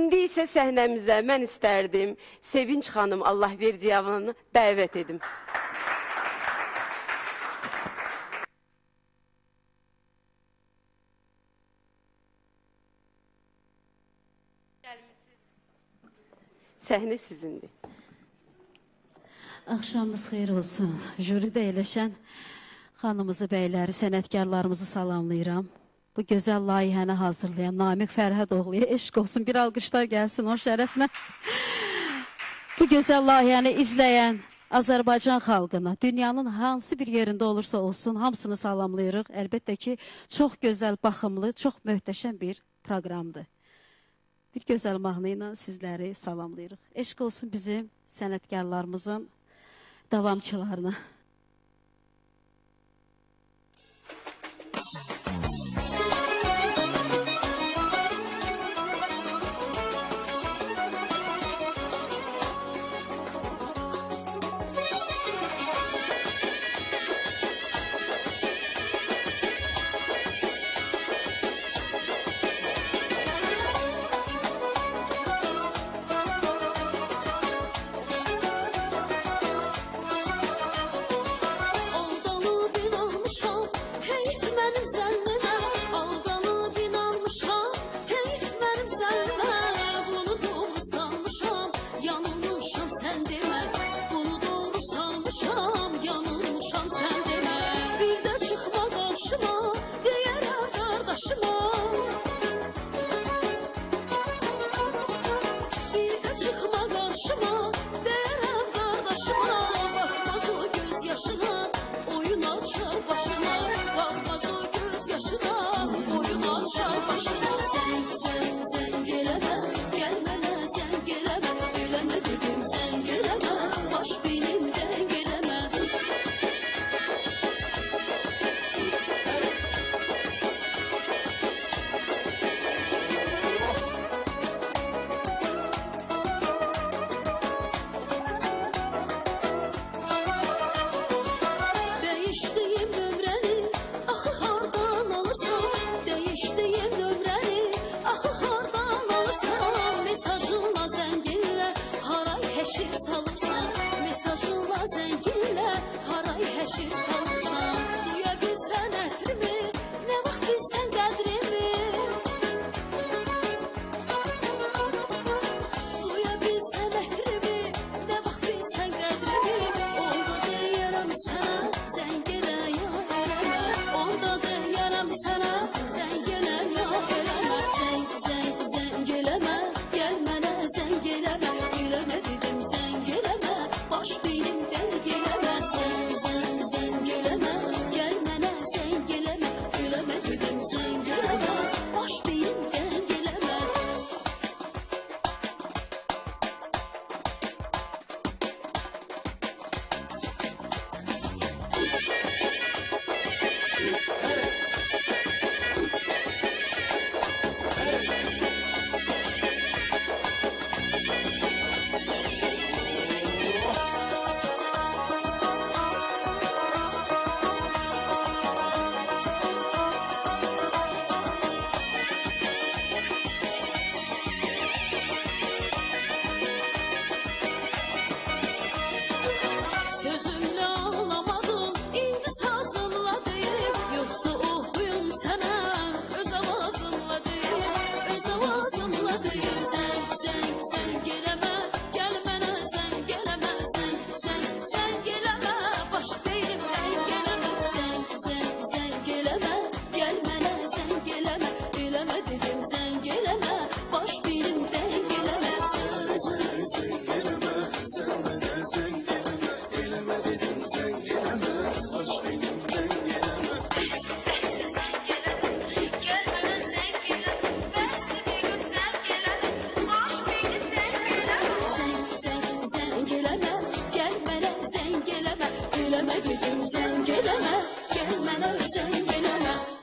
İndi isə səhnəmizə mən istərdim Sevinç xanım Allahverdiyevanı dəvət edim. Səhnə sizindir. Axşamınız xeyir olsun. Jüridə eləşən xanımızı, bəyləri, sənətkarlarımızı salamlayıram. Bu gözəl layihəni hazırlayan Namiq Fərhadoğlu'ya eşq olsun. Bir alqışlar gəlsin o şərəflə. Bu gözəl layihəni izləyən Azərbaycan xalqına, dünyanın hansı bir yerində olursa olsun, hamısını salamlayırıq. Əlbəttə ki, çox gözəl, baxımlı, çox möhtəşəm bir proqramdır. Bir gözəl mahnı ilə sizləri salamlayırıq. Eşq olsun bizim sənətkarlarımızın davamçılarına. Geleme dedim sen geleme, gel mənə sen geleme.